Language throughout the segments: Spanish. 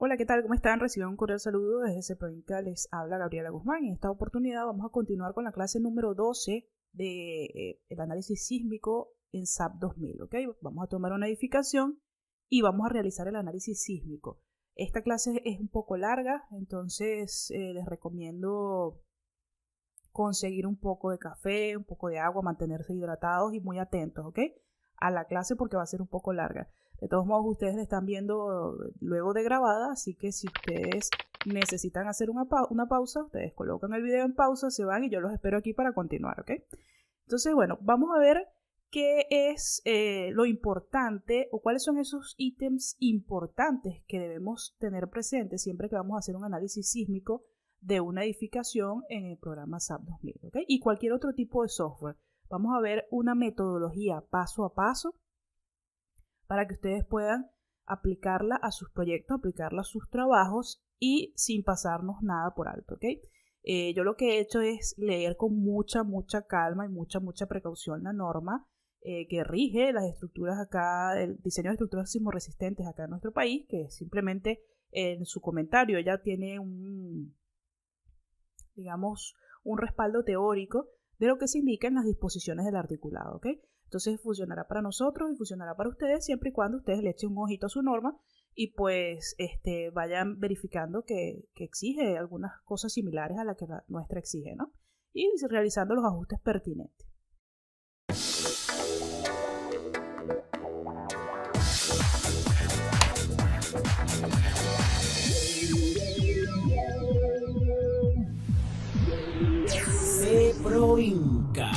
Hola, ¿qué tal? ¿Cómo están? Reciban un cordial saludo desde CEPROINCA. Les habla Gabriela Guzmán. En esta oportunidad vamos a continuar con la clase número 12 de el análisis sísmico en SAP 2000, ¿ok? Vamos a tomar una edificación y vamos a realizar el análisis sísmico. Esta clase es un poco larga, entonces les recomiendo conseguir un poco de café, un poco de agua, mantenerse hidratados y muy atentos, ¿ok? A la clase porque va a ser un poco larga. De todos modos, ustedes la están viendo luego de grabada, así que si ustedes necesitan hacer una pausa, ustedes colocan el video en pausa, se van y yo los espero aquí para continuar, ¿ok? Entonces, bueno, vamos a ver qué es lo importante o cuáles son esos ítems importantes que debemos tener presentes siempre que vamos a hacer un análisis sísmico de una edificación en el programa SAP 2000, ¿ok? Y cualquier otro tipo de software. Vamos a ver una metodología paso a paso para que ustedes puedan aplicarla a sus proyectos, aplicarla a sus trabajos y sin pasarnos nada por alto, ¿ok? Yo lo que he hecho es leer con mucha calma y mucha precaución la norma que rige las estructuras acá, el diseño de estructuras sismorresistentes acá en nuestro país, que simplemente en su comentario ya tiene un respaldo teórico de lo que se indica en las disposiciones del articulado, ¿ok? Entonces funcionará para nosotros y funcionará para ustedes siempre y cuando ustedes le echen un ojito a su norma y pues vayan verificando que exige algunas cosas similares a las que la nuestra exige, ¿no? Y realizando los ajustes pertinentes. CEPROINCA.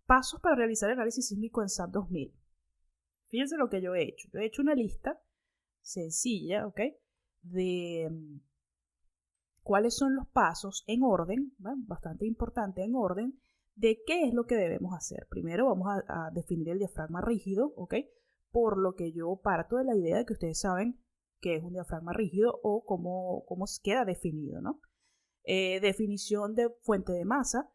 Pasos para realizar el análisis sísmico en SAP 2000. Fíjense lo que yo he hecho. Yo he hecho una lista sencilla, ¿ok? De cuáles son los pasos en orden, ¿vale? Bastante importante en orden, de qué es lo que debemos hacer. Primero vamos a definir el diafragma rígido, ¿ok? Por lo que yo parto de la idea de que ustedes saben qué es un diafragma rígido o cómo queda definido, ¿no? Definición de fuente de masa.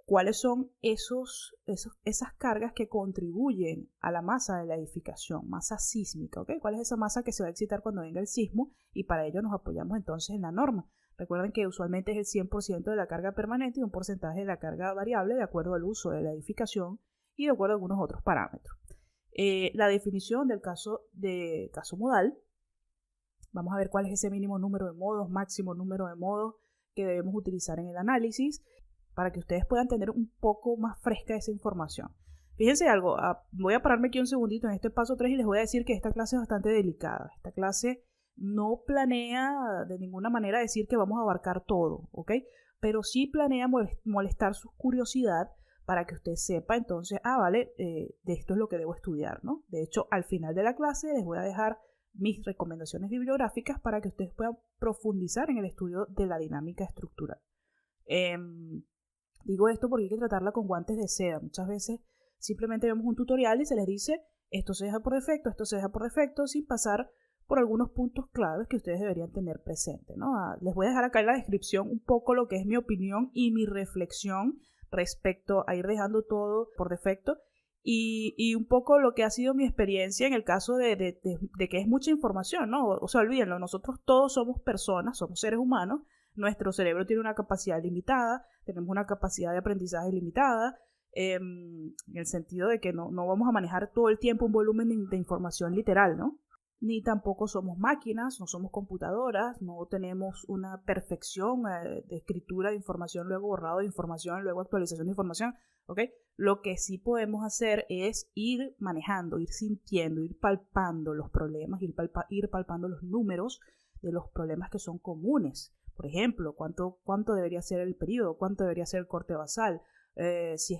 ¿Cuáles son esas cargas que contribuyen a la masa de la edificación? Masa sísmica, ¿ok? ¿Cuál es esa masa que se va a excitar cuando venga el sismo? Y para ello nos apoyamos entonces en la norma. Recuerden que usualmente es el 100% de la carga permanente y un porcentaje de la carga variable de acuerdo al uso de la edificación y de acuerdo a algunos otros parámetros. La definición del caso modal. Vamos a ver cuál es ese mínimo número de modos, máximo número de modos que debemos utilizar en el análisis, para que ustedes puedan tener un poco más fresca esa información. Fíjense algo, voy a pararme aquí un segundito en este paso 3 y les voy a decir que esta clase es bastante delicada. Esta clase no planea de ninguna manera decir que vamos a abarcar todo, ¿ok? Pero sí planea molestar su curiosidad para que usted sepa entonces, vale, de esto es lo que debo estudiar, ¿no? De hecho, al final de la clase les voy a dejar mis recomendaciones bibliográficas para que ustedes puedan profundizar en el estudio de la dinámica estructural. Digo esto porque hay que tratarla con guantes de seda. Muchas veces simplemente vemos un tutorial y se les dice esto se deja por defecto, esto se deja por defecto, sin pasar por algunos puntos claves que ustedes deberían tener presente, ¿no? Les voy a dejar acá en la descripción un poco lo que es mi opinión y mi reflexión respecto a ir dejando todo por defecto y un poco lo que ha sido mi experiencia en el caso de que es mucha información, ¿no? O sea, olvídenlo, nosotros todos somos personas, somos seres humanos. Nuestro cerebro tiene una capacidad limitada, tenemos una capacidad de aprendizaje limitada, en el sentido de que no vamos a manejar todo el tiempo un volumen de información literal, ¿no? Ni tampoco somos máquinas, no somos computadoras, no tenemos una perfección de escritura de información, luego borrado de información, luego actualización de información, ¿ok? Lo que sí podemos hacer es ir manejando, ir sintiendo, ir palpando los problemas, ir palpando los números de los problemas que son comunes. Por ejemplo, ¿cuánto debería ser el periodo? ¿Cuánto debería ser el corte basal? Si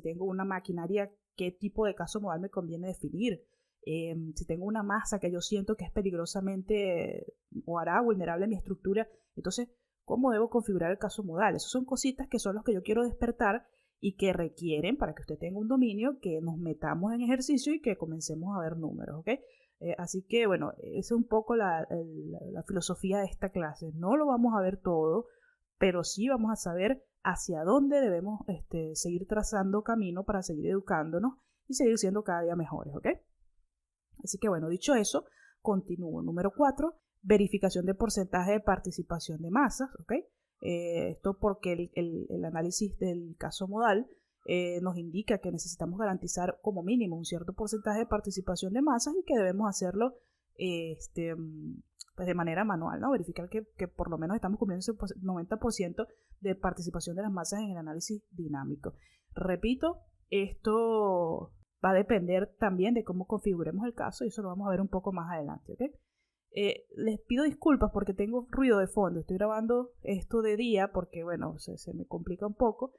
tengo una maquinaria, ¿qué tipo de caso modal me conviene definir? Si tengo una masa que yo siento que es peligrosamente o hará vulnerable a mi estructura, entonces, ¿cómo debo configurar el caso modal? Esas son cositas que son los que yo quiero despertar y que requieren, para que usted tenga un dominio, que nos metamos en ejercicio y que comencemos a ver números, ¿ok? Así que, bueno, esa es un poco la filosofía de esta clase. No lo vamos a ver todo, pero sí vamos a saber hacia dónde debemos seguir trazando camino para seguir educándonos y seguir siendo cada día mejores, ¿ok? Así que, bueno, dicho eso, continuo. Número 4, verificación de porcentaje de participación de masas, ¿ok? Esto porque el análisis del caso modal nos indica que necesitamos garantizar como mínimo un cierto porcentaje de participación de masas y que debemos hacerlo pues de manera manual, ¿no? Verificar que por lo menos estamos cumpliendo ese 90% de participación de las masas en el análisis dinámico. Repito, esto va a depender también de cómo configuremos el caso y eso lo vamos a ver un poco más adelante, ¿ok? Les pido disculpas porque tengo ruido de fondo. Estoy grabando esto de día porque, bueno, se me complica un poco.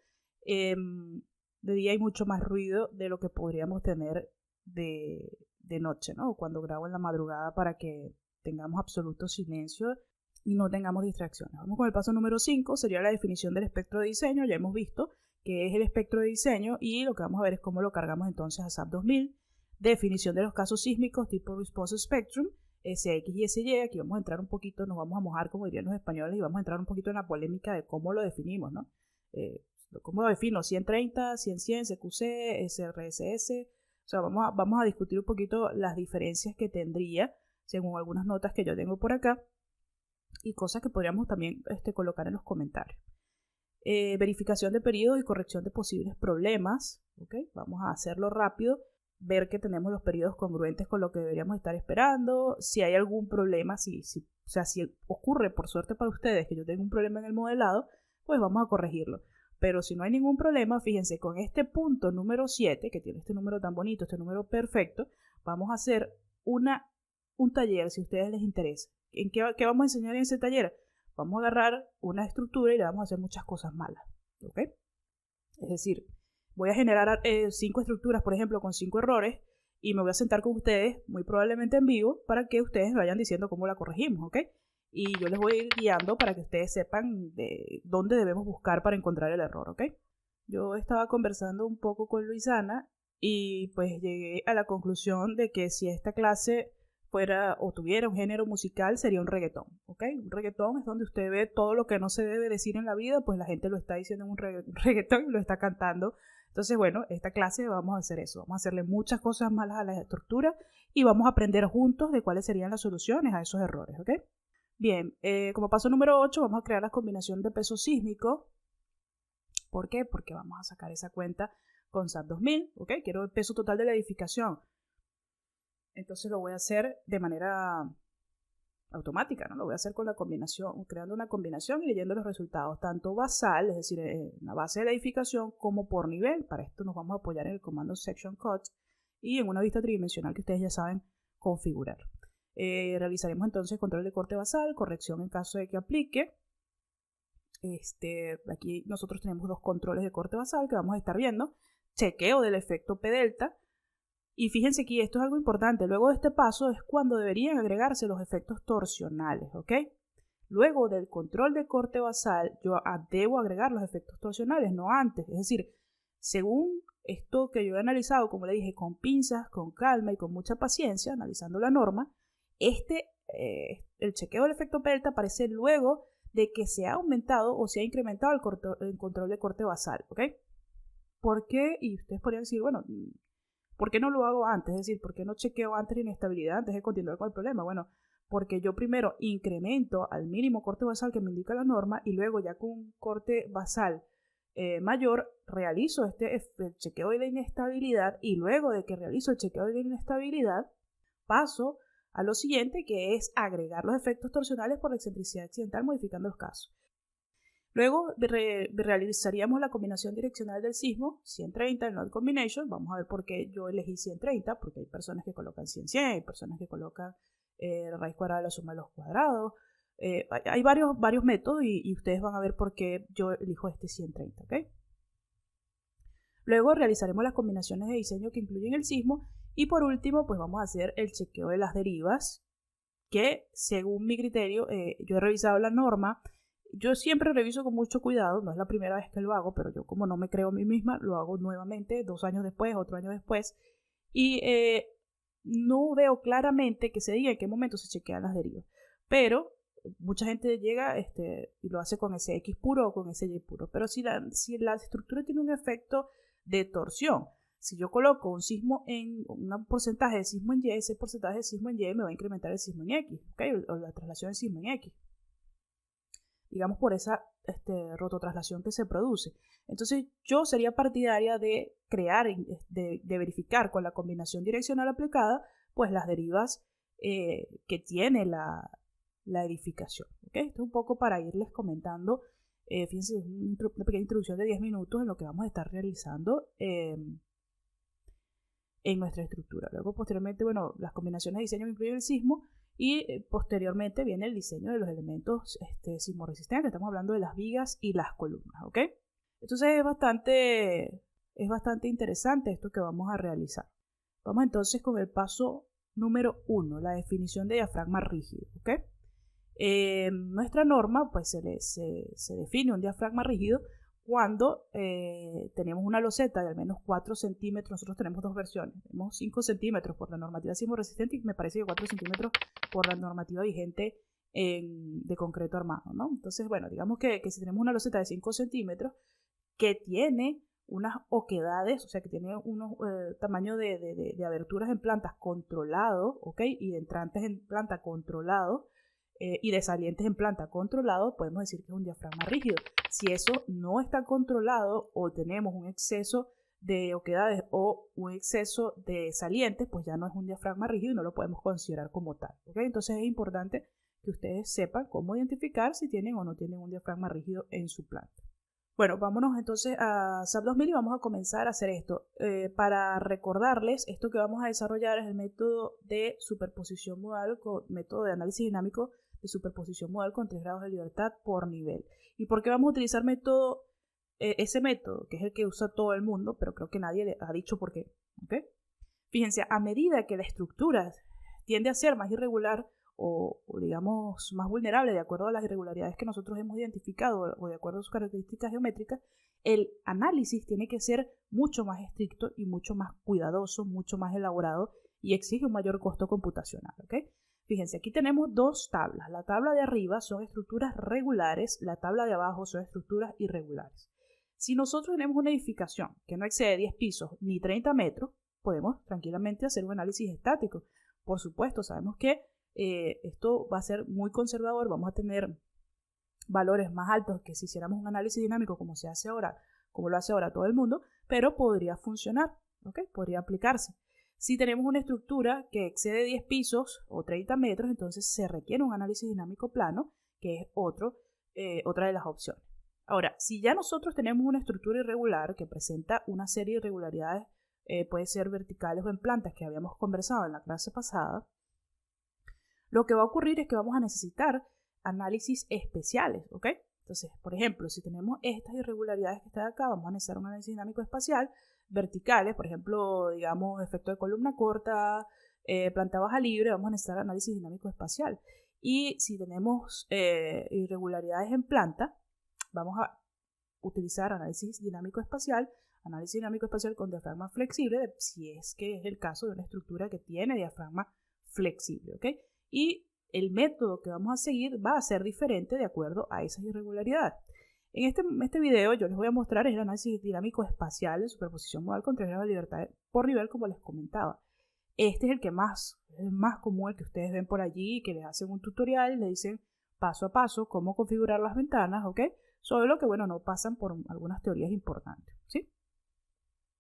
De día hay mucho más ruido de lo que podríamos tener de noche, ¿no? Cuando grabo en la madrugada para que tengamos absoluto silencio y no tengamos distracciones. Vamos con el paso número 5, sería la definición del espectro de diseño. Ya hemos visto que es el espectro de diseño y lo que vamos a ver es cómo lo cargamos entonces a SAP 2000. Definición de los casos sísmicos tipo Response Spectrum, SX y SY. Aquí vamos a entrar un poquito, nos vamos a mojar como dirían los españoles y vamos a entrar un poquito en la polémica de cómo lo definimos, ¿no? ¿Cómo lo defino? 130, 100, CQC, SRSS. O sea, vamos a discutir un poquito las diferencias que tendría según algunas notas que yo tengo por acá y cosas que podríamos también colocar en los comentarios. Verificación de periodos y corrección de posibles problemas. ¿Okay? Vamos a hacerlo rápido, ver que tenemos los periodos congruentes con lo que deberíamos estar esperando. Si hay algún problema, si ocurre por suerte para ustedes que yo tengo un problema en el modelado, pues vamos a corregirlo. Pero si no hay ningún problema, fíjense, con este punto número 7, que tiene este número tan bonito, este número perfecto, vamos a hacer un taller, si a ustedes les interesa. ¿En qué vamos a enseñar en ese taller? Vamos a agarrar una estructura y le vamos a hacer muchas cosas malas, ¿ok? Es decir, voy a generar 5 estructuras, por ejemplo, con 5 errores, y me voy a sentar con ustedes, muy probablemente en vivo, para que ustedes me vayan diciendo cómo la corregimos, ¿ok? Y yo les voy a ir guiando para que ustedes sepan de dónde debemos buscar para encontrar el error, ¿ok? Yo estaba conversando un poco con Luisana y pues llegué a la conclusión de que si esta clase fuera o tuviera un género musical sería un reggaetón, ¿ok? Un reggaetón es donde usted ve todo lo que no se debe decir en la vida, pues la gente lo está diciendo en un reggaetón y lo está cantando. Entonces, bueno, esta clase vamos a hacer eso, vamos a hacerle muchas cosas malas a la estructura y vamos a aprender juntos de cuáles serían las soluciones a esos errores, ¿ok? Bien, como paso número 8 vamos a crear la combinación de peso sísmico. ¿Por qué? Porque vamos a sacar esa cuenta con SAP 2000, ¿ok? Quiero el peso total de la edificación. Entonces lo voy a hacer de manera automática, ¿no? Lo voy a hacer con la combinación, creando una combinación y leyendo los resultados, tanto basal, es decir, en la base de la edificación, como por nivel. Para esto nos vamos a apoyar en el comando section cut y en una vista tridimensional que ustedes ya saben configurar. Realizaremos entonces control de corte basal, corrección en caso de que aplique. Aquí nosotros tenemos 2 controles de corte basal que vamos a estar viendo. Chequeo del efecto P delta. Y fíjense aquí, esto es algo importante. Luego de este paso es cuando deberían agregarse los efectos torsionales, ¿ok? Luego del control de corte basal, yo debo agregar los efectos torsionales, no antes. Es decir, según esto que yo he analizado, como le dije, con pinzas, con calma y con mucha paciencia, analizando la norma, el chequeo del efecto delta aparece luego de que se ha aumentado o se ha incrementado el control de corte basal, ¿ok? ¿Por qué? Y ustedes podrían decir, bueno, ¿por qué no lo hago antes? Es decir, ¿por qué no chequeo antes la inestabilidad antes de continuar con el problema? Bueno, porque yo primero incremento al mínimo corte basal que me indica la norma y luego ya con un corte basal mayor realizo el chequeo de la inestabilidad y luego de que realizo el chequeo de la inestabilidad paso a lo siguiente, que es agregar los efectos torsionales por la excentricidad accidental modificando los casos. Luego realizaríamos la combinación direccional del sismo, 130, el node combination. Vamos a ver por qué yo elegí 130, porque hay personas que colocan 100, hay personas que colocan la raíz cuadrada de la suma de los cuadrados. Hay varios métodos y ustedes van a ver por qué yo elijo este 130, ¿ok? Luego realizaremos las combinaciones de diseño que incluyen el sismo y por último pues vamos a hacer el chequeo de las derivas que según mi criterio yo he revisado la norma. Yo siempre reviso con mucho cuidado, no es la primera vez que lo hago, pero yo como no me creo a mí misma, lo hago nuevamente 2 años después, otro año después y no veo claramente que se diga en qué momento se chequean las derivas, pero mucha gente llega y lo hace con SX puro o con SY puro, pero si la estructura tiene un efecto de torsión, Si yo coloco un sismo en un porcentaje de sismo en Y, ese porcentaje de sismo en Y me va a incrementar el sismo en X, ¿okay? O la traslación del sismo en X. Digamos por esa rototraslación que se produce. Entonces yo sería partidaria de crear, de verificar con la combinación direccional aplicada, pues las derivas que tiene la edificación. ¿Okay? Esto es un poco para irles comentando, fíjense, una pequeña introducción de 10 minutos en lo que vamos a estar realizando en nuestra estructura. Luego, posteriormente, bueno, las combinaciones de diseño incluyen el sismo y posteriormente viene el diseño de los elementos sismoresistentes. Estamos hablando de las vigas y las columnas, ¿ok? Entonces es bastante interesante esto que vamos a realizar. Vamos entonces con el paso número 1, la definición de diafragma rígido, ¿ok? Nuestra norma, pues se define un diafragma rígido cuando tenemos una loseta de al menos 4 centímetros. Nosotros tenemos dos versiones. Tenemos 5 centímetros por la normativa sismoresistente y me parece que 4 centímetros por la normativa vigente de concreto armado, ¿no? Entonces, bueno, digamos que si tenemos una loseta de 5 centímetros que tiene unas oquedades, o sea, que tiene unos tamaños de aberturas en plantas controlados, ¿ok? Y de entrantes en planta controlados, y de salientes en planta controlado, podemos decir que es un diafragma rígido. Si eso no está controlado o tenemos un exceso de oquedades o un exceso de salientes, pues ya no es un diafragma rígido y no lo podemos considerar como tal, ¿okay? Entonces es importante que ustedes sepan cómo identificar si tienen o no tienen un diafragma rígido en su planta. Bueno, vámonos entonces a SAP 2000 y vamos a comenzar a hacer esto. Para recordarles, esto que vamos a desarrollar es el método de superposición modal, método de análisis dinámico de superposición modal con 3 grados de libertad por nivel. ¿Y por qué vamos a utilizar ese método, que es el que usa todo el mundo, pero creo que nadie le ha dicho por qué? ¿Okay? Fíjense, a medida que la estructura tiende a ser más irregular o digamos más vulnerable de acuerdo a las irregularidades que nosotros hemos identificado o de acuerdo a sus características geométricas, el análisis tiene que ser mucho más estricto y mucho más cuidadoso, mucho más elaborado y exige un mayor costo computacional, ¿okay? Fíjense, aquí tenemos dos tablas. La tabla de arriba son estructuras regulares, la tabla de abajo son estructuras irregulares. Si nosotros tenemos una edificación que no excede 10 pisos ni 30 metros, podemos tranquilamente hacer un análisis estático. Por supuesto, sabemos que esto va a ser muy conservador, vamos a tener valores más altos que si hiciéramos un análisis dinámico como se hace ahora, como lo hace ahora todo el mundo, pero podría funcionar, ¿okay? Podría aplicarse. Si tenemos una estructura que excede 10 pisos o 30 metros, entonces se requiere un análisis dinámico plano, que es otra de las opciones. Ahora, si ya nosotros tenemos una estructura irregular que presenta una serie de irregularidades, puede ser verticales o en plantas que habíamos conversado en la clase pasada, lo que va a ocurrir es que vamos a necesitar análisis especiales, ¿ok? Entonces, por ejemplo, si tenemos estas irregularidades que están acá, vamos a necesitar un análisis dinámico espacial, verticales, por ejemplo, digamos, efecto de columna corta, planta baja libre, vamos a necesitar análisis dinámico espacial. Y si tenemos irregularidades en planta, vamos a utilizar análisis dinámico espacial con diafragma flexible, si es que es el caso de una estructura que tiene diafragma flexible, ¿ok? Y el método que vamos a seguir va a ser diferente de acuerdo a esas irregularidades. En este video yo les voy a mostrar el análisis dinámico espacial de superposición modal con 3 grados de libertad por nivel, como les comentaba. Este es el más común, el que ustedes ven por allí, que les hacen un tutorial y les dicen paso a paso cómo configurar las ventanas, ¿ok? Solo que, bueno, no pasan por algunas teorías importantes, ¿sí?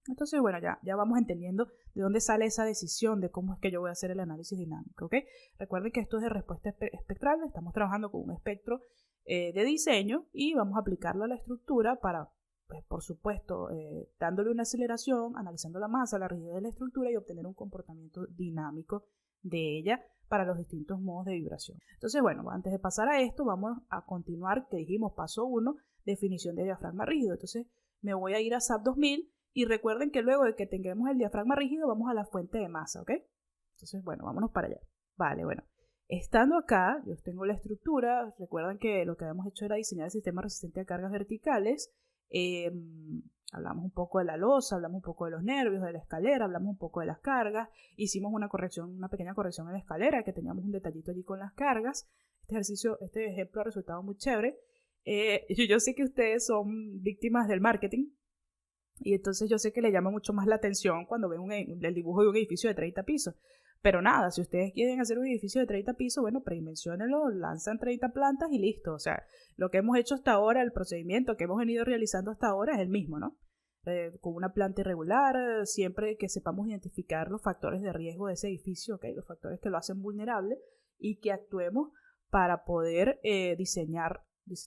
Entonces, bueno, ya vamos entendiendo de dónde sale esa decisión de cómo es que yo voy a hacer el análisis dinámico, ¿ok? Recuerden que esto es de respuesta espectral, estamos trabajando con un espectro de diseño y vamos a aplicarlo a la estructura para, pues, por supuesto, dándole una aceleración, analizando la masa, la rigidez de la estructura y obtener un comportamiento dinámico de ella para los distintos modos de vibración. Entonces, bueno, antes de pasar a esto, vamos a continuar, que dijimos paso 1, definición de diafragma rígido. Entonces, me voy a ir a SAP 2000 y recuerden que luego de que tengamos el diafragma rígido, vamos a la fuente de masa, ¿ok? Entonces, bueno, vámonos para allá. Vale, bueno. Estando acá, yo tengo la estructura. Recuerden que lo que habíamos hecho era diseñar el sistema resistente a cargas verticales. Hablamos un poco de la losa, hablamos un poco de los nervios, de la escalera, hablamos un poco de las cargas. Hicimos una pequeña corrección en la escalera, que teníamos un detallito allí con las cargas. Este ejemplo ha resultado muy chévere. Yo sé que ustedes son víctimas del marketing. Y entonces yo sé que le llama mucho más la atención cuando ven el dibujo de un edificio de 30 pisos. Pero nada, si ustedes quieren hacer un edificio de 30 pisos, bueno, predimensionenlo, lanzan 30 plantas y listo. O sea, lo que hemos hecho hasta ahora, el procedimiento que hemos venido realizando hasta ahora es el mismo, ¿no? Con una planta irregular, siempre que sepamos identificar los factores de riesgo de ese edificio, ¿okay? Los factores que lo hacen vulnerable, y que actuemos para poder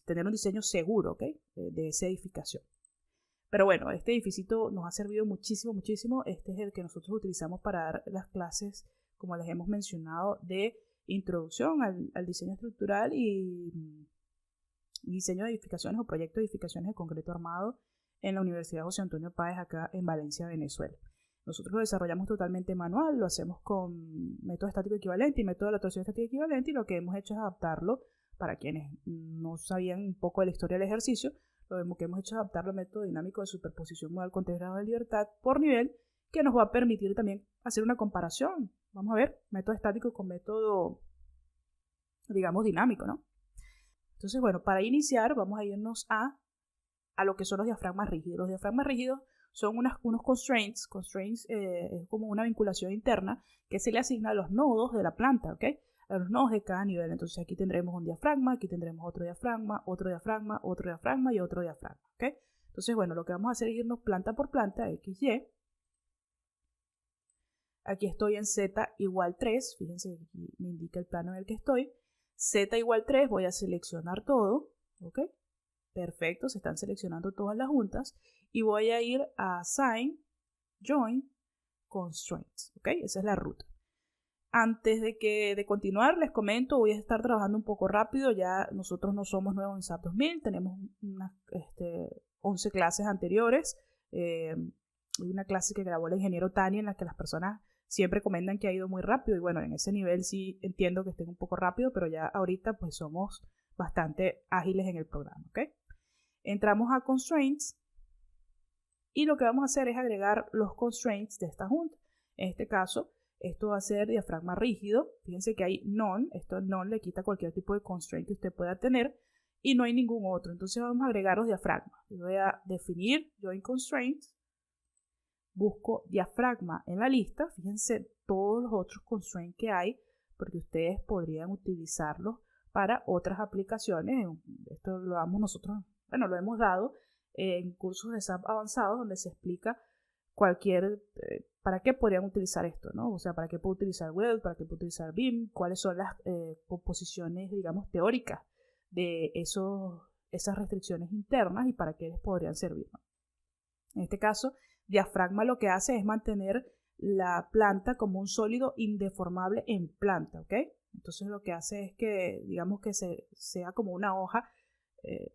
tener un diseño seguro, ¿okay? De esa edificación. Pero bueno, este edificio nos ha servido muchísimo, muchísimo. Este es el que nosotros utilizamos para dar las clases, como les hemos mencionado, de introducción al diseño estructural y diseño de edificaciones o proyecto de edificaciones de concreto armado en la Universidad José Antonio Páez, acá en Valencia, Venezuela. Nosotros lo desarrollamos totalmente manual, lo hacemos con método estático equivalente y método de la torsión estática equivalente, y lo que hemos hecho es adaptarlo para quienes no sabían un poco de la historia del ejercicio. Lo que hemos hecho es adaptarlo al método dinámico de superposición modal con 3 grados de libertad por nivel, que nos va a permitir también hacer una comparación. Vamos a ver, método estático con método, digamos, dinámico, ¿no? Entonces, bueno, para iniciar vamos a irnos a lo que son los diafragmas rígidos. Los diafragmas rígidos son unos constraints. Constraints es como una vinculación interna que se le asigna a los nodos de la planta, ¿ok? A los nodos de cada nivel. Entonces aquí tendremos un diafragma, aquí tendremos otro diafragma, otro diafragma, otro diafragma y otro diafragma, ¿ok? Entonces, bueno, lo que vamos a hacer es irnos planta por planta, XY. Aquí estoy en Z igual 3, fíjense, aquí me indica el plano en el que estoy. Z igual 3, voy a seleccionar todo, ¿ok? Perfecto, se están seleccionando todas las juntas y voy a ir a Assign, Join, Constraints, ¿ok? Esa es la ruta. Antes de continuar, les comento, voy a estar trabajando un poco rápido. Ya nosotros no somos nuevos en SAP 2000, tenemos unas 11 clases anteriores. Hay una clase que grabó el ingeniero Tani en la que las personas siempre comentan que ha ido muy rápido, y bueno, en ese nivel sí entiendo que estén un poco rápido, pero ya ahorita pues somos bastante ágiles en el programa, ¿ok? Entramos a Constraints y lo que vamos a hacer es agregar los constraints de esta junta. En este caso, esto va a ser diafragma rígido. Fíjense que hay none. Esto none le quita cualquier tipo de constraint que usted pueda tener y no hay ningún otro. Entonces vamos a agregar los diafragmas. Yo voy a definir join constraints. Busco diafragma en la lista. Fíjense todos los otros constraints que hay, porque ustedes podrían utilizarlos para otras aplicaciones. Esto lo damos nosotros, bueno, lo hemos dado en cursos de SAP avanzados donde se explica para qué podrían utilizar esto, ¿no? O sea, para qué puedo utilizar Weld, para qué puedo utilizar BIM, cuáles son las composiciones, digamos, teóricas de esas restricciones internas y para qué les podrían servir, ¿no? En este caso, diafragma lo que hace es mantener la planta como un sólido indeformable en planta, ¿ok? Entonces lo que hace es que, digamos, que sea como una hoja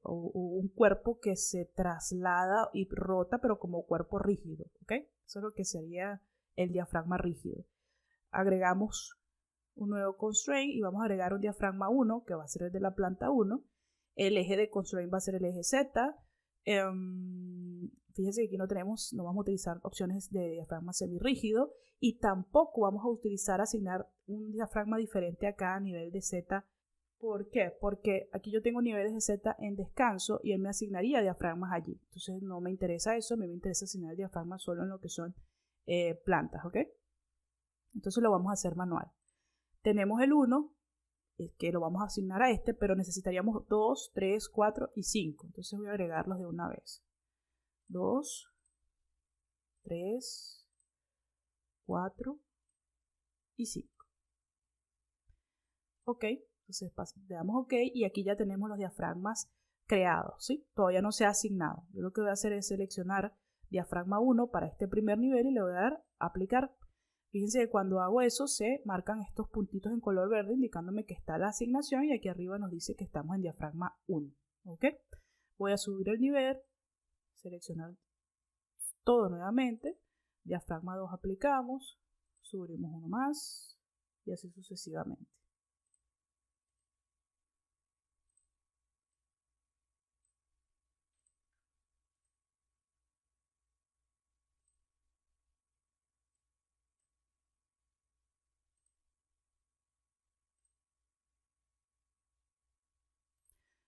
o un cuerpo que se traslada y rota, pero como cuerpo rígido, ¿ok? Eso es lo que sería el diafragma rígido. Agregamos un nuevo constraint y vamos a agregar un diafragma 1, que va a ser el de la planta 1. El eje de constraint va a ser el eje Z. Fíjense que aquí no vamos a utilizar opciones de diafragma semirrígido y tampoco vamos a utilizar asignar un diafragma diferente a cada nivel de Z. ¿Por qué? Porque aquí yo tengo niveles de Z en descanso y él me asignaría diafragmas allí. Entonces no me interesa eso, a mí me interesa asignar diafragmas solo en lo que son plantas, ¿ok? Entonces lo vamos a hacer manual. Tenemos el 1, que lo vamos a asignar a este, pero necesitaríamos 2, 3, 4 y 5. Entonces voy a agregarlos de una vez. 2, 3, 4 y 5. Ok, entonces le damos OK y aquí ya tenemos los diafragmas creados, ¿sí? Todavía no se ha asignado. Yo lo que voy a hacer es seleccionar diafragma 1 para este primer nivel y le voy a dar aplicar. Fíjense que cuando hago eso se marcan estos puntitos en color verde indicándome que está la asignación y aquí arriba nos dice que estamos en diafragma 1. ¿Ok? Voy a subir el nivel, seleccionar todo nuevamente, diafragma 2 aplicamos, subimos uno más y así sucesivamente.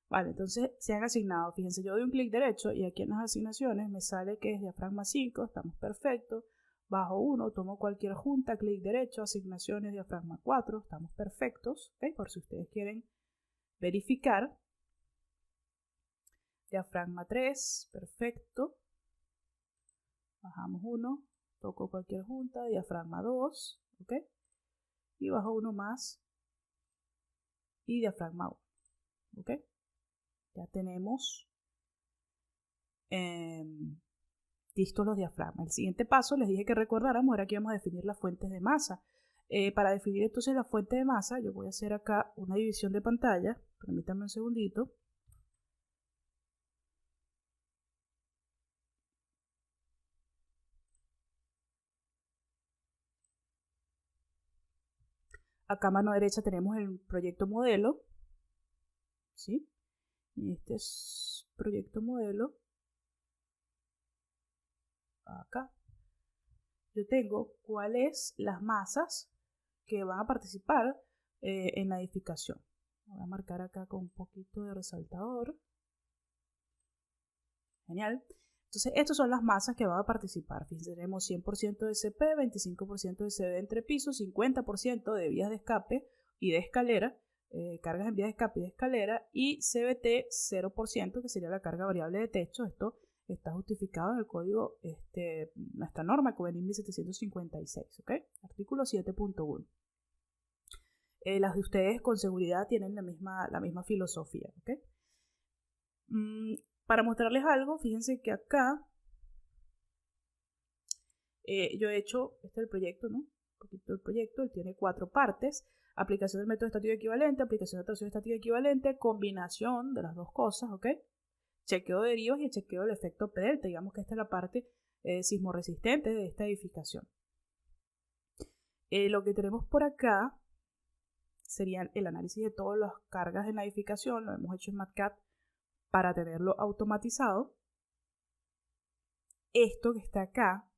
Vale, entonces se han asignado, fíjense, yo doy un clic derecho y aquí en las asignaciones me sale que es diafragma 5, estamos perfectos. Bajo 1, tomo cualquier junta, clic derecho, asignaciones, diafragma 4, estamos perfectos, ¿ok? Por si ustedes quieren verificar. Diafragma 3, perfecto. Bajamos 1, toco cualquier junta, diafragma 2, ¿ok? Y bajo 1 más y diafragma 1, ¿ok? Ya tenemos listos los diafragmas. El siguiente paso, les dije que recordáramos, era que íbamos a definir las fuentes de masa. Para definir entonces la fuente de masa, yo voy a hacer acá una división de pantalla. Permítanme un segundito. Acá a mano derecha tenemos el proyecto modelo, ¿sí? Y este es proyecto modelo. Acá yo tengo cuáles las masas que van a participar en la edificación. Voy a marcar acá con un poquito de resaltador. Genial. Entonces, estas son las masas que van a participar. Fíjense, tenemos 100% de CP, 25% de CB entre pisos, 50% de vías de escape y de escalera, cargas en vías de escape y de escalera, y CBT 0%, que sería la carga variable de techo. Esto está justificado en el código, nuestra norma COBENIM 1756, ¿ok? Artículo 7.1. Las de ustedes con seguridad tienen la misma filosofía, ¿ok? Para mostrarles algo, fíjense que acá yo he hecho, este es el proyecto, ¿no? Un poquito el proyecto, él tiene 4 partes: aplicación del método estático equivalente, aplicación de atracción estática equivalente, combinación de las dos cosas, ¿ok? Chequeo de derivas y el chequeo del efecto P delta. Digamos que esta es la parte sismoresistente de esta edificación. Lo que tenemos por acá sería el análisis de todas las cargas en la edificación. Lo hemos hecho en MATCAD para tenerlo automatizado. Esto que está acá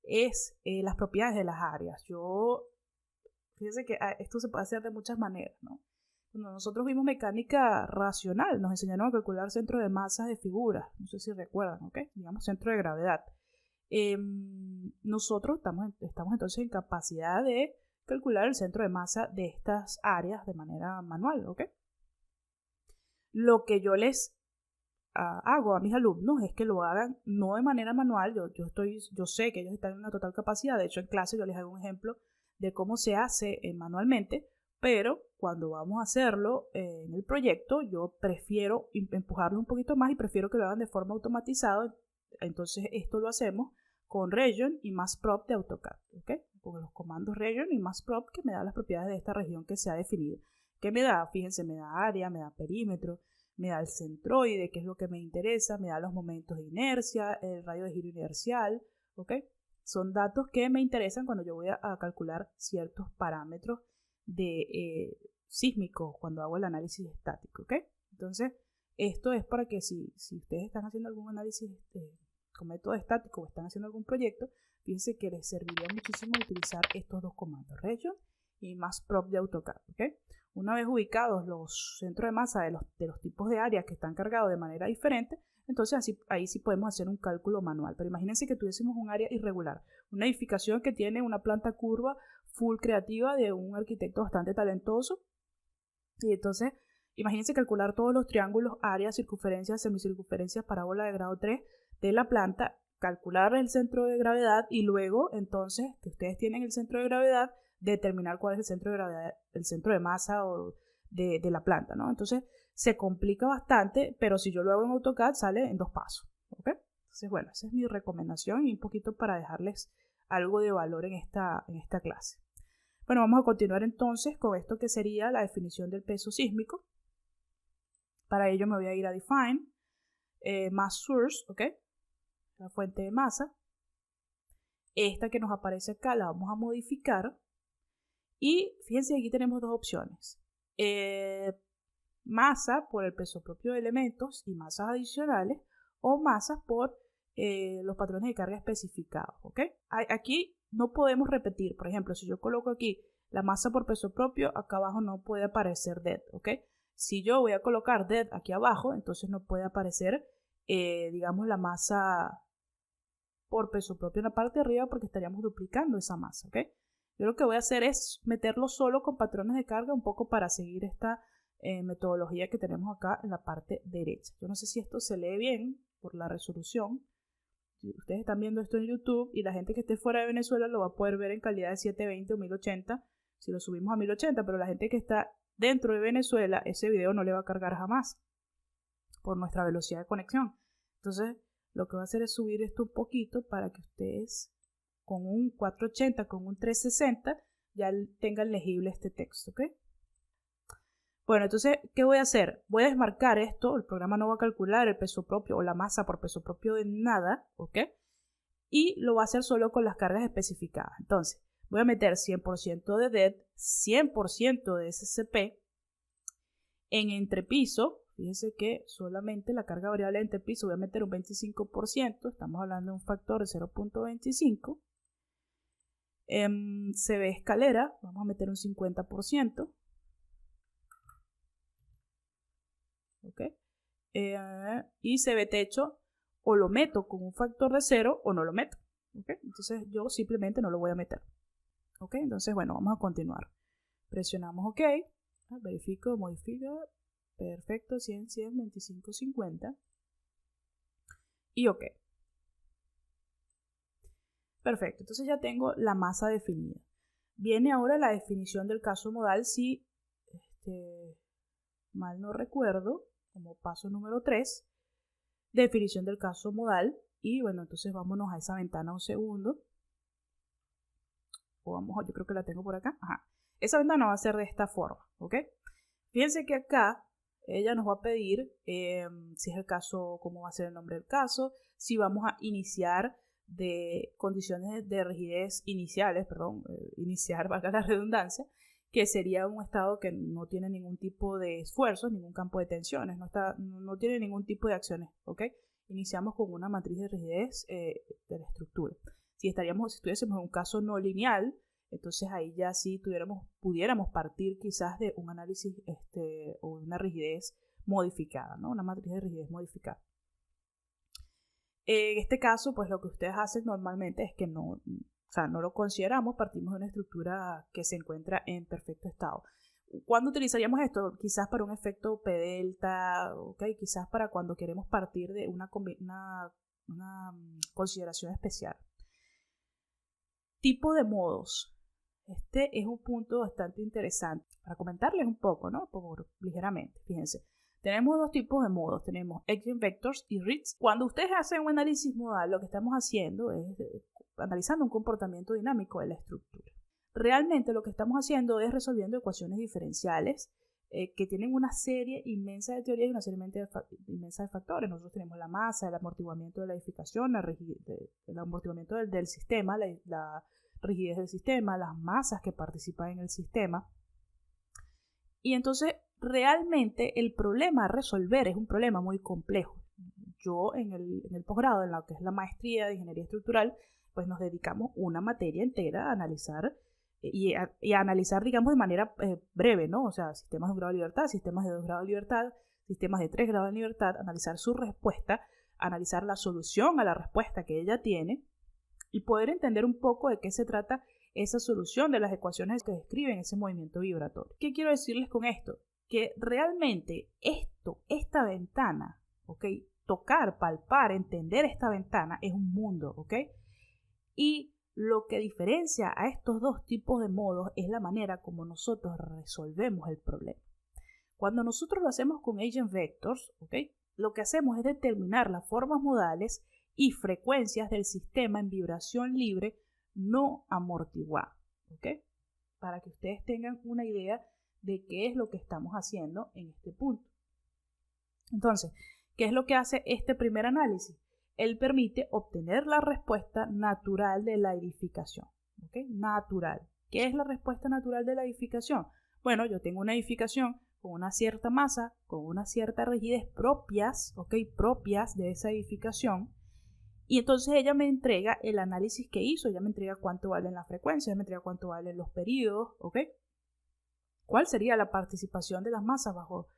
es las propiedades de las áreas. Fíjense que esto se puede hacer de muchas maneras, ¿no? Cuando nosotros vimos mecánica racional, nos enseñaron a calcular centro de masas de figuras. No sé si recuerdan, ¿ok? Digamos centro de gravedad. Nosotros estamos entonces en capacidad de calcular el centro de masa de estas áreas de manera manual, ¿ok? Lo que yo les hago a mis alumnos es que lo hagan no de manera manual. Yo sé que ellos están en una total capacidad. De hecho, en clase yo les hago un ejemplo de cómo se hace manualmente, pero cuando vamos a hacerlo en el proyecto, yo prefiero empujarlos un poquito más y prefiero que lo hagan de forma automatizada. Entonces esto lo hacemos con Region y MassProp de AutoCAD, ¿ok? Con los comandos Region y MassProp, que me da las propiedades de esta región que se ha definido. ¿Qué me da? Fíjense, me da área, me da perímetro, me da el centroide, que es lo que me interesa, me da los momentos de inercia, el radio de giro inercial, ¿ok? Son datos que me interesan cuando yo voy a calcular ciertos parámetros de sísmicos cuando hago el análisis estático, ¿ok? Entonces, esto es para que si ustedes están haciendo algún análisis con método estático o están haciendo algún proyecto, fíjense que les serviría muchísimo utilizar estos dos comandos, Region y MassProp de AutoCAD, ¿ok? Una vez ubicados los centros de masa de los tipos de áreas que están cargados de manera diferente, entonces ahí sí podemos hacer un cálculo manual. Pero imagínense que tuviésemos un área irregular, una edificación que tiene una planta curva full creativa de un arquitecto bastante talentoso, y entonces imagínense calcular todos los triángulos, áreas, circunferencias, semicircunferencias, parábola de grado 3 de la planta, calcular el centro de gravedad y luego entonces que ustedes tienen el centro de gravedad, determinar cuál es el centro de gravedad, el centro de masa o de la planta, ¿no? Entonces se complica bastante, pero si yo lo hago en AutoCAD sale en 2 pasos, ¿ok? Entonces, bueno, esa es mi recomendación y un poquito para dejarles algo de valor en esta clase. Bueno, vamos a continuar entonces con esto que sería la definición del peso sísmico. Para ello me voy a ir a Define, Mass Source, ¿ok? La fuente de masa. Esta que nos aparece acá la vamos a modificar. Y fíjense, aquí tenemos 2 opciones. Masa por el peso propio de elementos y masas adicionales, o masas por los patrones de carga especificados, ¿ok? Aquí no podemos repetir. Por ejemplo, si yo coloco aquí la masa por peso propio, acá abajo no puede aparecer DET, ¿ok? Si yo voy a colocar dead aquí abajo, entonces no puede aparecer, digamos, la masa por peso propio en la parte de arriba porque estaríamos duplicando esa masa, ¿ok? Yo lo que voy a hacer es meterlo solo con patrones de carga un poco para seguir esta metodología que tenemos acá en la parte derecha. Yo no sé si esto se lee bien por la resolución. Ustedes están viendo esto en YouTube y la gente que esté fuera de Venezuela lo va a poder ver en calidad de 720 o 1080 si lo subimos a 1080, pero la gente que está dentro de Venezuela, ese video no le va a cargar jamás por nuestra velocidad de conexión. Entonces, lo que va a hacer es subir esto un poquito para que ustedes con un 480, con un 360, ya tengan legible este texto, ¿ok? Bueno, entonces, ¿qué voy a hacer? Voy a desmarcar esto, el programa no va a calcular el peso propio o la masa por peso propio de nada, ¿ok? Y lo va a hacer solo con las cargas especificadas. Entonces, voy a meter 100% de DED, 100% de SCP en entrepiso. Fíjense que solamente la carga variable de entrepiso voy a meter un 25%, estamos hablando de un factor de 0.25. CB escalera, vamos a meter un 50%. ¿Ok? Y CB techo, o lo meto con un factor de 0 o no lo meto. ¿Ok? Entonces yo simplemente no lo voy a meter. ¿Ok? Entonces, bueno, vamos a continuar. Presionamos OK. Verifico, modifica. Perfecto, 100, 100, 25, 50. Y OK. Perfecto, entonces ya tengo la masa definida. Viene ahora la definición del caso modal si mal no recuerdo, como paso número 3, definición del caso modal. Y bueno, entonces vámonos a esa ventana un segundo. O vamos, yo creo que la tengo por acá. Ajá. Esa ventana va a ser de esta forma, ¿ok? Fíjense que acá ella nos va a pedir si es el caso, cómo va a ser el nombre del caso, si vamos a iniciar de condiciones de rigidez iniciales, iniciar, valga la redundancia, que sería un estado que no tiene ningún tipo de esfuerzos, ningún campo de tensiones, no tiene ningún tipo de acciones, ¿ok? Iniciamos con una matriz de rigidez de la estructura. Si estuviésemos en un caso no lineal, entonces ahí ya sí pudiéramos partir quizás de un análisis o una rigidez modificada, ¿no? Una matriz de rigidez modificada. En este caso, pues lo que ustedes hacen normalmente es que no lo consideramos, partimos de una estructura que se encuentra en perfecto estado. ¿Cuándo utilizaríamos esto? Quizás para un efecto P delta, ¿okay? Quizás para cuando queremos partir de una consideración especial. Tipo de modos. Este es un punto bastante interesante para comentarles un poco, ¿no? Ligeramente, fíjense. Tenemos dos tipos de modos, tenemos eigenvectors y reads. Cuando ustedes hacen un análisis modal, lo que estamos haciendo es analizando un comportamiento dinámico de la estructura. Realmente lo que estamos haciendo es resolviendo ecuaciones diferenciales que tienen una serie inmensa de teorías y una serie inmensa de factores. Nosotros tenemos la masa, el amortiguamiento de la edificación, el amortiguamiento del sistema, la rigidez del sistema, las masas que participan en el sistema. Y entonces realmente el problema a resolver es un problema muy complejo. Yo en el posgrado, en lo que es la maestría de ingeniería estructural, pues nos dedicamos una materia entera a analizar y a analizar, digamos, de manera breve, ¿no? O sea, sistemas de 1 grado de libertad, sistemas de 2 grados de libertad, sistemas de 3 grados de libertad, analizar su respuesta, analizar la solución a la respuesta que ella tiene y poder entender un poco de qué se trata esa solución de las ecuaciones que describen ese movimiento vibratorio. ¿Qué quiero decirles con esto? Que realmente esta ventana, ¿ok? Tocar, palpar, entender esta ventana es un mundo, ¿ok? Y lo que diferencia a estos dos tipos de modos es la manera como nosotros resolvemos el problema. Cuando nosotros lo hacemos con eigenvectors, ¿ok? Lo que hacemos es determinar las formas modales y frecuencias del sistema en vibración libre no amortiguada, ¿ok? Para que ustedes tengan una idea de qué es lo que estamos haciendo en este punto. Entonces, ¿qué es lo que hace este primer análisis? Él permite obtener la respuesta natural de la edificación, ¿ok? Natural. ¿Qué es la respuesta natural de la edificación? Bueno, yo tengo una edificación con una cierta masa, con una cierta rigidez propias, ¿ok? Propias de esa edificación. Y entonces ella me entrega el análisis que hizo, ella me entrega cuánto valen las frecuencias, ella me entrega cuánto valen los periodos, ¿ok? ¿Cuál sería la participación de las masas bajo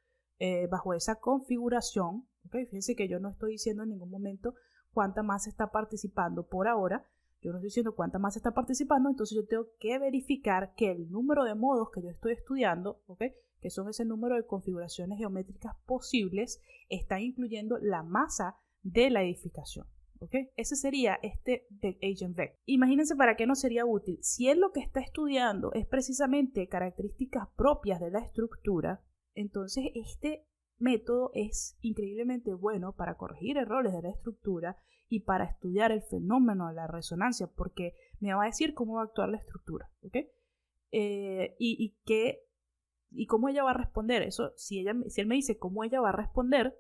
bajo esa configuración, ¿okay? Fíjense que yo no estoy diciendo en ningún momento cuánta masa está participando por ahora, yo no estoy diciendo cuánta masa está participando, entonces yo tengo que verificar que el número de modos que yo estoy estudiando, ¿okay? Que son ese número de configuraciones geométricas posibles, están incluyendo la masa de la edificación. ¿Okay? Ese sería este eigenvector. Imagínense para qué nos sería útil. Si él lo que está estudiando es precisamente características propias de la estructura, entonces este método es increíblemente bueno para corregir errores de la estructura y para estudiar el fenómeno de la resonancia, porque me va a decir cómo va a actuar la estructura. ¿Okay? Y cómo ella va a responder. Eso, si él me dice cómo ella va a responder,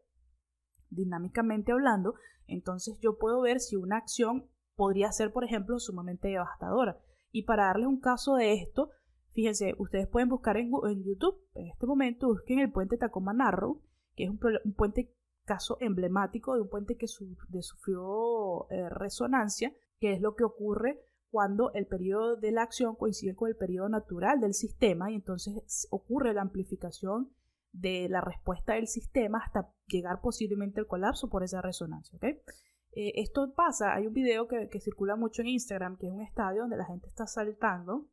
dinámicamente hablando, entonces yo puedo ver si una acción podría ser, por ejemplo, sumamente devastadora. Y para darles un caso de esto, fíjense, ustedes pueden buscar en YouTube, en este momento busquen el puente Tacoma Narrow, que es un puente caso emblemático de un puente que sufrió resonancia, que es lo que ocurre cuando el periodo de la acción coincide con el periodo natural del sistema y entonces ocurre la amplificación de la respuesta del sistema hasta llegar posiblemente al colapso por esa resonancia. ¿Okay? Esto pasa, hay un video que circula mucho en Instagram, que es un estadio donde la gente está saltando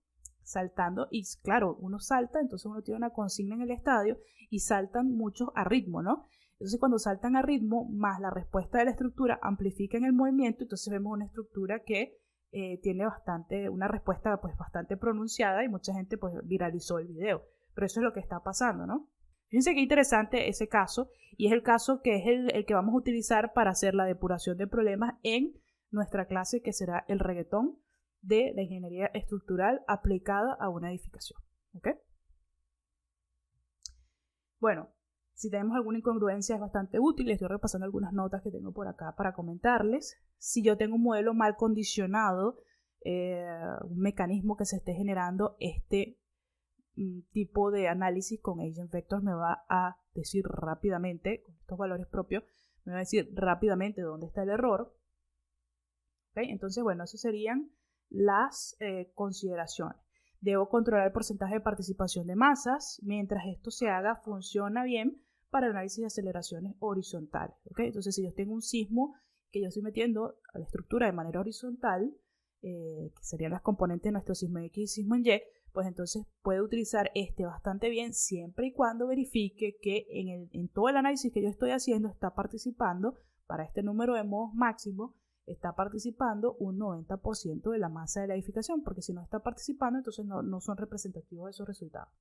y claro, uno salta, entonces uno tiene una consigna en el estadio y saltan muchos a ritmo, ¿no? Entonces cuando saltan a ritmo más la respuesta de la estructura amplifica en el movimiento, entonces vemos una estructura que tiene una respuesta pues bastante pronunciada y mucha gente pues viralizó el video, pero eso es lo que está pasando, ¿no? Fíjense qué interesante ese caso, y es el caso que es el que vamos a utilizar para hacer la depuración de problemas en nuestra clase, que será el reggaetón de la ingeniería estructural aplicada a una edificación. ¿Okay? Bueno, si tenemos alguna incongruencia es bastante útil. Estoy repasando algunas notas que tengo por acá para comentarles. Si yo tengo un modelo mal condicionado, un mecanismo que se esté generando, este tipo de análisis con eigenvectors me va a decir rápidamente, con estos valores propios, me va a decir rápidamente dónde está el error. ¿Okay? Entonces, bueno, esas serían las consideraciones. Debo controlar el porcentaje de participación de masas. Mientras esto se haga, funciona bien para el análisis de aceleraciones horizontales. ¿Okay? Entonces, si yo tengo un sismo que yo estoy metiendo a la estructura de manera horizontal, que serían las componentes de nuestro sismo en X y sismo en Y, pues entonces puedo utilizar bastante bien siempre y cuando verifique que en todo el análisis que yo estoy haciendo está participando, para este número de modos máximo, está participando un 90% de la masa de la edificación, porque si no está participando, entonces no son representativos de esos resultados.